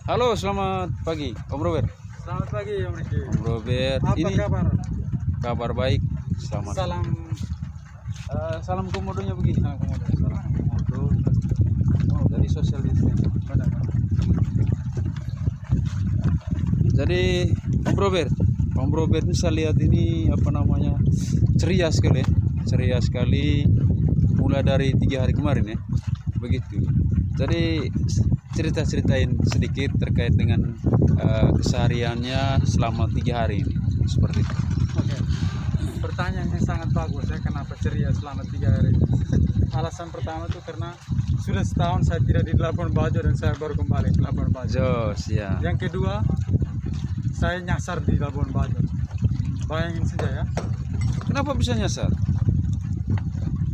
Halo, selamat pagi, Om Robert. Selamat pagi, Om Riki. Om Robert, Apa ini kabar? kabar baik. Selamat. Salam Salam komodonya begini. salam komodo. Salam komodo. Oh, dari social distancing. Jadi Om Robert ini saya lihat ini apa namanya ceria sekali, ya. Ceria sekali. Mulai dari 3 hari kemarin ya, begitu. Jadi ceritain sedikit terkait dengan kesehariannya selama 3 hari ini, seperti itu. Oke. Pertanyaan yang sangat bagus ya, kenapa ceria selama 3 hari? Alasan pertama tuh karena sudah setahun saya tidak di Labuan Bajo dan saya baru kembali ke Labuan Bajo. Jos ya. Yang kedua, saya nyasar di Labuan Bajo. Bayangin saja ya, Kenapa bisa nyasar?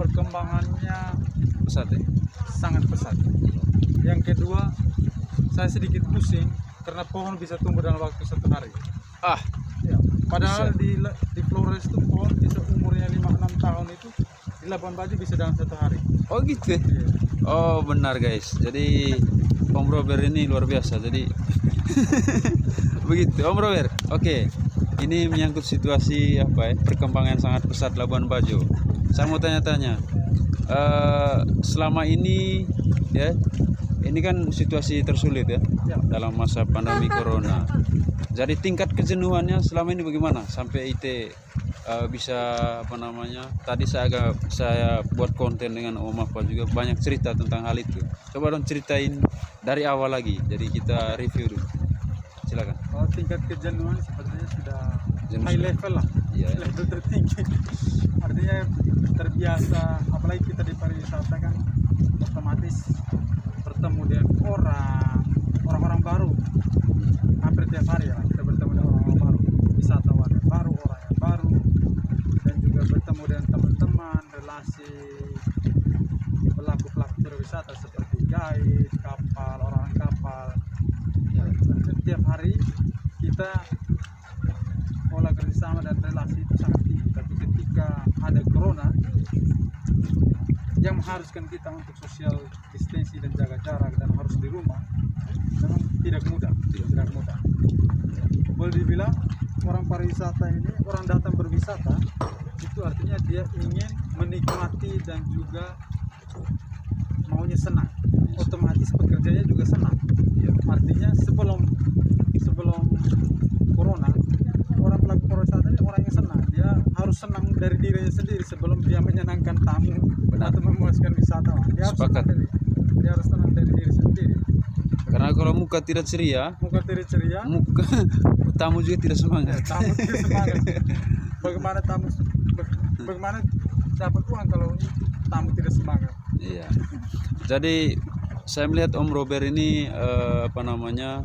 perkembangannya Pesat ya. sangat pesat. Yang kedua, saya sedikit pusing karena pohon bisa tumbuh dalam waktu 1 hari. Ah, Ya, padahal Bisa. di Flores itu pohon bisa umurnya 5-6 tahun itu di Labuan Bajo bisa dalam 1 hari. oh gitu ya. Iya. Oh benar guys. Jadi Om Robert ini luar biasa. Jadi begitu Om Robert. Oke. Ini menyangkut situasi apa ya? Perkembangan sangat pesat Labuan Bajo. Saya mau tanya-tanya. Selama ini ya, ini kan situasi tersulit ya Ya. dalam masa pandemi corona. Jadi tingkat kejenuhannya selama ini bagaimana sampai IT bisa apa namanya? Tadi saya buat konten dengan Om Apa juga banyak cerita tentang hal itu. Coba dong ceritain dari awal lagi. Jadi kita review dulu. Silakan. Oh, tingkat kejenuhan sepertinya sudah Jenuh high sudah. level lah. Iya, ya. Level tertinggi. Artinya terbiasa, apalagi kita di pariwisata kan otomatis bertemu dengan orang-orang baru. Hampir tiap hari ya kita bertemu dengan orang baru, wisatawan yang baru, orang yang baru, dan juga bertemu dengan teman-teman, relasi pelaku-pelaku berwisata seperti guide, kapal, orang kapal. Ya, setiap hari kita pola kerjasama dan relasi itu sangat tinggi. Tapi ketika ada corona yang mengharuskan kita untuk social distancing dan jaga jarak dan harus di rumah, memang tidak mudah. Boleh dibilang orang pariwisata ini, orang datang berwisata itu artinya dia ingin menikmati dan juga maunya senang. Otomatis pekerjanya juga senang. Artinya sebelum corona, orang pelaku pariwisata ini orang yang senang. Dia harus senang dari dirinya sendiri sebelum dia menyenangkan tamu atau memuaskan wisatawan. Sepakat. Dia harus senang dari diri sendiri. Karena kalau muka tidak ceria, Muka diri ceria, muka tamu juga tidak semangat. tamu tidak semangat. Bagaimana dapat uang kalau tamu tidak semangat? Iya. Jadi saya melihat Om Robert ini apa namanya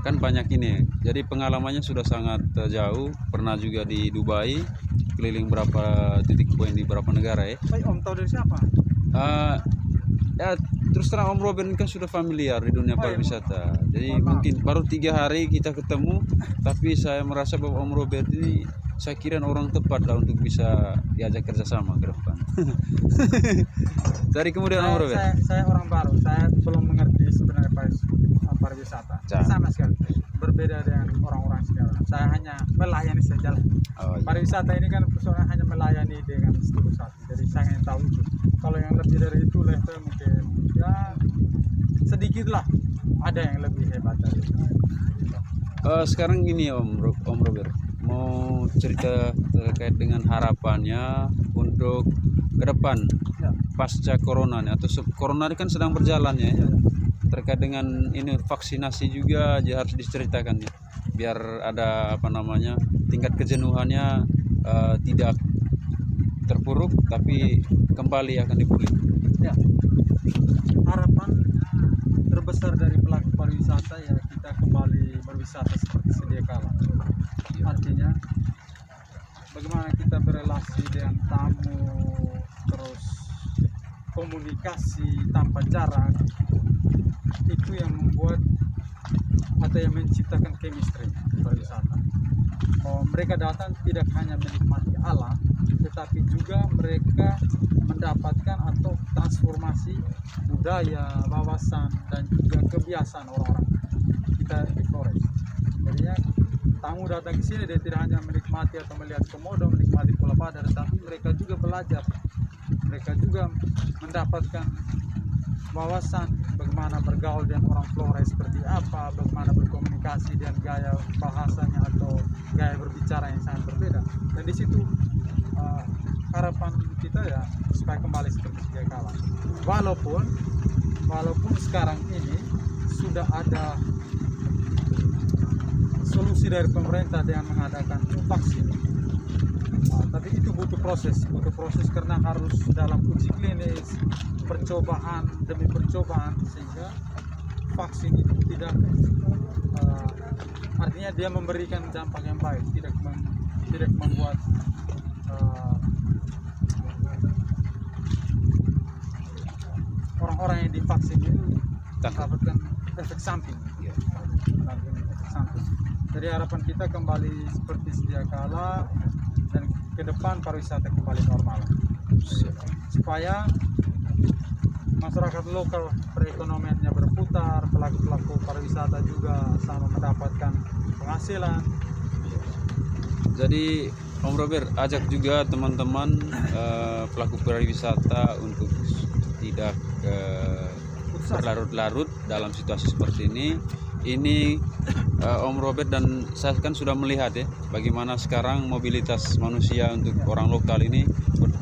kan banyak ini. Jadi pengalamannya sudah sangat jauh. Pernah juga di Dubai, keliling berapa titik poin di beberapa negara ya. Om tahu dari siapa? Ya terus terang Om Robert ini kan sudah familiar di dunia Oh, iya. pariwisata. Jadi Mohon maaf. mungkin baru 3 hari kita ketemu, tapi saya merasa bahwa Om Robert ini saya kira orang tepat lah untuk bisa diajak kerjasama ke depan. Dari kemudian Om Robert. Saya orang baru, saya belum mengerti sebenarnya pariwisata. Cak. Sama sekali berbeda dengan orang-orang sekarang. Saya hanya melayani saja lah. Oh, iya. Pariwisata ini kan persoalan hanya melayani dengan studi satu. Jadi saya hanya tahu itu. Kalau yang lebih dari itu level mungkin ya sedikit lah. Ada yang lebih hebat dari itu. Sekarang gini Om Robert, mau cerita terkait dengan harapannya untuk ke depan Ya. pasca corona nih, atau corona ini kan sedang berjalan ya. Terkait dengan ini vaksinasi juga harus diceritakan ya, biar ada apa namanya tingkat kejenuhannya tidak terpuruk tapi kembali akan dipulih. Ya. Harapan terbesar dari pelaku pariwisata ya kita kembali berwisata seperti sedia kala. Artinya bagaimana kita berelasi dengan tamu, terus komunikasi tanpa jarak, itu yang membuat atau yang menciptakan chemistry pariwisata. Mereka datang tidak hanya menikmati alam, tetapi juga mereka mendapatkan atau transformasi budaya, wawasan, dan juga kebiasaan orang-orang. kita di Flores. Jadinya tamu datang ke sini dia tidak hanya menikmati atau melihat komodo, menikmati bola padar, tapi mereka juga belajar, mereka juga mendapatkan wawasan bagaimana bergaul dengan orang Flores seperti apa, bagaimana berkomunikasi dengan gaya bahasanya atau gaya berbicara yang sangat berbeda. Dan di situ harapan kita ya supaya kembali seperti sedia kala. Walaupun sekarang ini sudah ada solusi dari pemerintah dengan mengadakan vaksin, tapi itu butuh proses karena harus dalam uji klinis, percobaan demi percobaan, sehingga vaksin itu tidak artinya dia memberikan dampak yang baik, tidak membuat orang-orang yang divaksin itu mendapatkan efek samping. Jadi harapan kita kembali seperti sedia kala dan ke depan pariwisata kembali normal, supaya masyarakat lokal perekonomiannya berputar, pelaku pariwisata juga sama mendapatkan penghasilan. Jadi Om Robert ajak juga teman-teman pelaku pariwisata untuk tidak berlarut-larut dalam situasi seperti ini. Ini Om Robert dan saya kan sudah melihat ya bagaimana sekarang mobilitas manusia untuk orang lokal ini,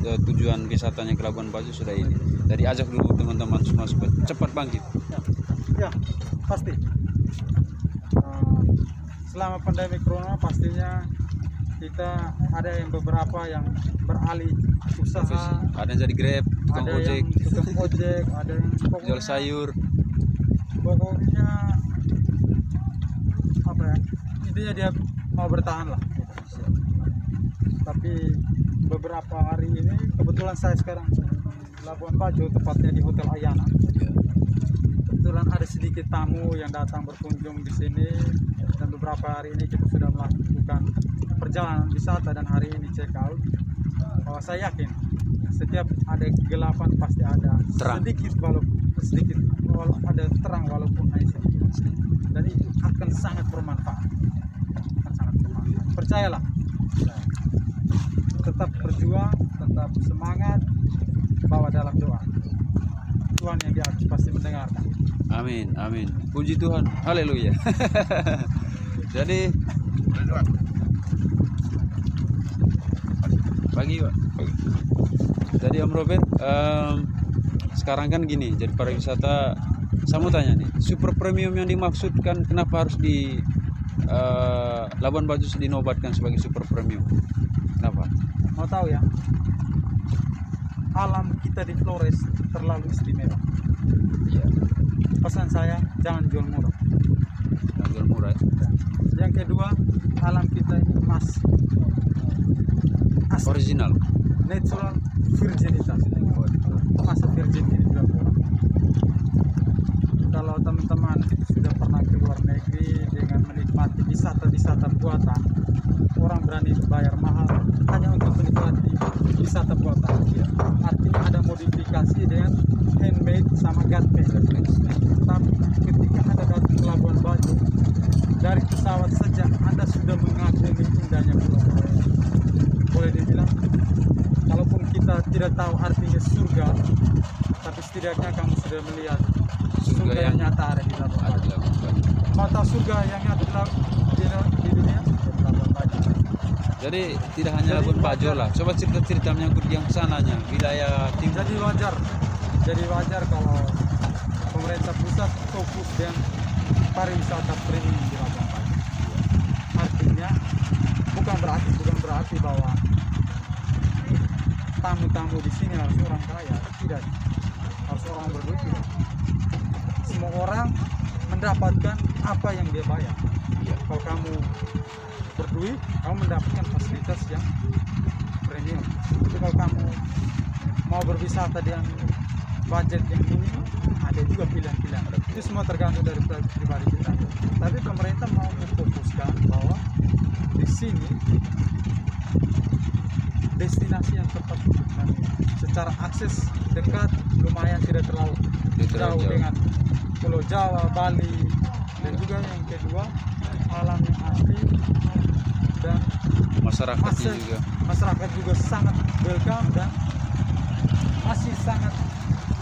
tujuan wisatanya ke Labuan Bajo sudah ini. Jadi ajak dulu teman-teman semua supaya cepat bangkit. Ya pasti. Selama pandemi corona pastinya kita ada yang beberapa yang beralih usaha, ada yang jadi Grab, tukang ojek, ada yang jual sayur. Pokoknya apa ya, intinya dia mau bertahan lah. Tapi beberapa hari ini kebetulan saya sekarang di Labuan Bajo, tepatnya di Hotel Ayana. Kebetulan ada sedikit tamu yang datang berkunjung di sini, dan beberapa hari ini kita sudah melakukan perjalanan wisata dan hari ini check out. Saya yakin setiap ada kegelapan pasti ada terang. sedikit ada terang walaupun hanya sedikit, dan itu akan sangat bermanfaat. Percayalah, tetap berjuang, tetap semangat, bawa dalam doa. Tuhan yang di atas pasti mendengarkan. Amin, amin. Puji Tuhan, haleluya. Jadi pagi Pak. Jadi Om Robert, sekarang kan gini, jadi pariwisata, saya mau tanya nih, super premium yang dimaksudkan kenapa harus di Labuan Bajo dinobatkan sebagai super premium? Kenapa? Mau tahu ya? Alam kita di Flores terlalu istimewa. Iya. Pesan saya, jangan jual murah. Jangan jual murah. Ya. Yang kedua, alam kita ini emas, asli, Original, natural, virginitas. Masa virgin ini juga kurang. Kalau teman-teman sudah pernah ke luar negeri dengan menikmati wisata-wisata buatan, orang berani bayar mahal hanya untuk menikmati wisata buatan. Artinya ada modifikasi dengan handmade sama godmade. Tapi ketika Anda datang ke Labuan Bajo, dari pesawat saja Anda sudah mengagumi indahnya pulau Flores. Boleh dibilang, kalaupun kita tidak tahu artinya surga, tapi setidaknya kamu sudah melihat surga yang nyata ada di Labuan Bajo. Mau tahu surga yang ada di dunia? Labuan Bajo. Jadi tidak hanya Labuan Bajo lah. Coba cerita-cerita menyangkut yang sananya, wilayah timur. Jadi wajar kalau pemerintah pusat fokus dengan pariwisata premium di Labuan Bajo. Artinya bukan berarti bahwa tamu-tamu di sini harus orang kaya, tidak, harus orang berduit. Tidak. Semua orang mendapatkan apa yang dia bayar. Ya. Kalau kamu berduit, kamu mendapatkan fasilitas yang premium. Tapi kalau kamu mau berwisata dengan budget yang minim, ada juga pilihan-pilihan. Itu semua tergantung dari pribadi kita. Tapi pemerintah mau memfokuskan bahwa di sini destinasi yang tepat dan secara akses dekat, lumayan tidak terlalu jauh dengan Pulau Jawa, Bali, dan juga yang kedua alam yang asli, dan Masyarakatnya juga. masyarakat juga sangat welcome, dan masih sangat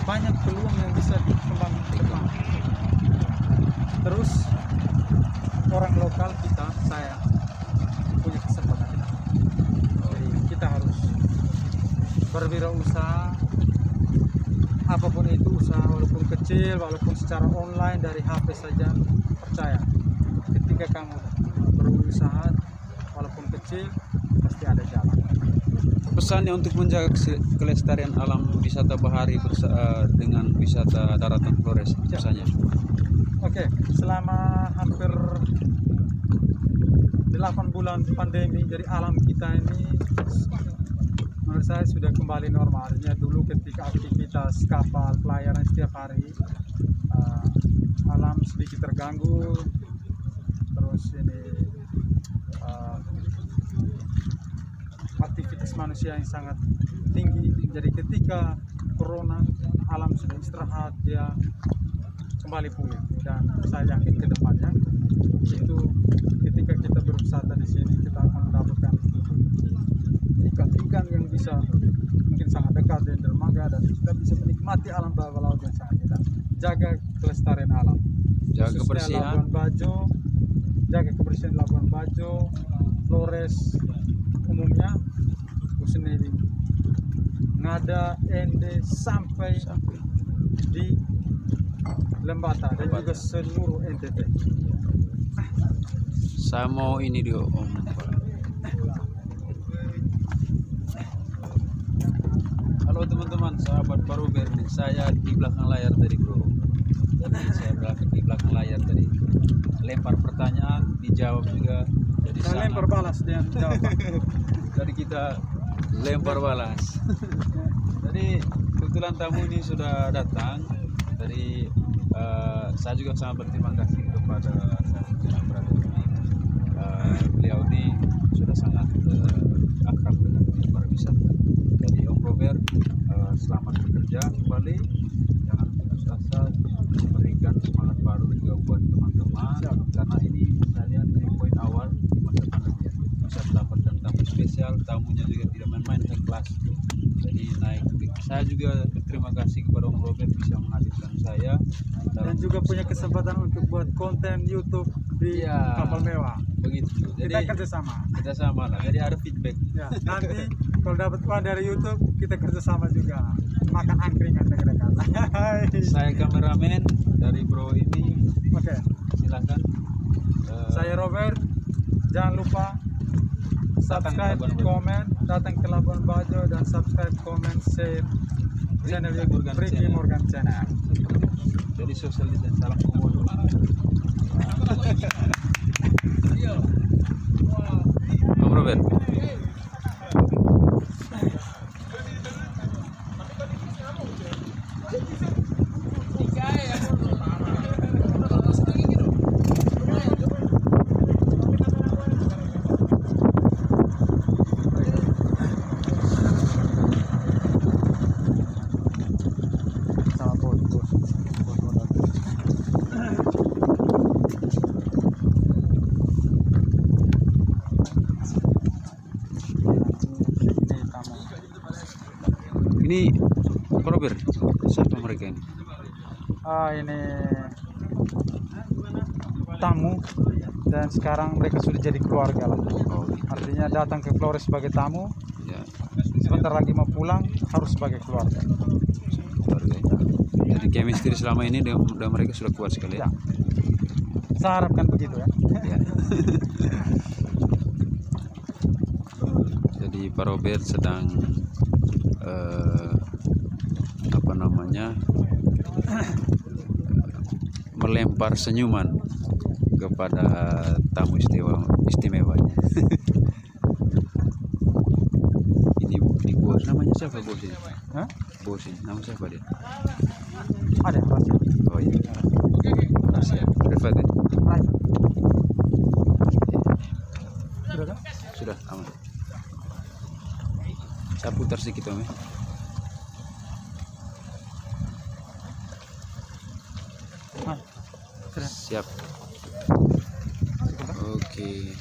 banyak peluang yang bisa dikembangkan ke depan. Terus orang lokal kita, saya punya kesempatan kita. Jadi kita harus berwirausaha, apapun itu usaha, walaupun kecil, walaupun secara online dari HP saja. Percaya, ketika kamu berusaha walaupun kecil, pasti ada jalan. Pesannya untuk menjaga kelestarian alam wisata bahari dengan wisata daratan Flores, pesannya. Oke, selama hampir 8 bulan pandemi, jadi alam kita ini menurut saya sudah kembali normal. Artinya dulu ketika aktivitas kapal pelayaran setiap hari, alam sedikit terganggu, terus ini aktivitas manusia yang sangat tinggi. Jadi ketika corona, alam sudah istirahat, dia kembali pulih, dan saya yakin ke depannya itu ketika kita berwisata di sini, kita akan mendapatkan ikan-ikan yang bisa mungkin sangat dekat dengan dermaga, dan kita bisa menikmati alam bawah laut yang sangat indah. Jaga kelestarian alam, Jaga khususnya kebersihan. Labuan Bajo, jaga kebersihan Labuan Bajo, Flores umumnya, khususnya di Ngada, Ende, sampai di Lembata, dan juga seluruh NTT. Saya mau ini dia Om. Halo teman-teman, sahabat baru Berni, saya di belakang layar tadi bro. Jadi saya di belakang layar tadi lempar pertanyaan, dijawab juga. Jadi Saya lempar balas dengan jawaban. Jadi kita lempar balas. Jadi kebetulan tamu ini sudah datang. Dari saya juga sangat berterima kasih kepada saya berada di sini. Beliau ini sudah sangat akrab dengan dunia pariwisata. Jadi Om Robert, selamat bekerja kembali. Jangan putus asa, berikan semangat baru juga buat teman-teman. Karena ini saya lihat dari poin awal di masa pandemi bisa mendapatkan tamu spesial, tamunya juga tidak main-main, kelas. Jadi naik. Saya juga berterima kasih kepada Om Robert bisa menghadirkan saya Dan juga punya kesempatan untuk buat konten YouTube di kapal mewah. Begitu. Kita Jadi kerjasama. kita sama lah. Jadi ada feedback. Ya, nanti kalau dapat uang dari YouTube, kita kerjasama juga. Makan angkringan dekat-dekat. Saya kameramen dari bro ini. Oke, Silakan. saya Robert. Jangan lupa subscribe, Labuan Bajo. komen, datang ke Labuan Bajo, dan subscribe, komen, share channel YouTube Morgan Ricky Channel. Morgan Channel. Jadi social distance, salam komodo. Om Robert. Sama bos. Ini tamu. Ini Om Robert. Siapa mereka ini? Ini tamu, dan sekarang mereka sudah jadi keluarga lah. Oh, Artinya datang ke Flores sebagai tamu, ya. sebentar lagi mau pulang harus sebagai keluarga. Keluarga. Jadi chemistry selama ini dan mereka sudah kuat sekali ya. Ya. Saya harapkan begitu ya. Ya. Jadi Pak Robert sedang apa namanya melempar senyuman kepada tamu istimewanya. Ini bos, namanya siapa bos ini? Hah? Bos ini, nama siapa dia? Ada rahasia. Oh iya. Rahasia. Rifat ya? Private. Sudah kan? Sudah aman. Saya putar sedikit Om ya. Sudah. Siap. Oke.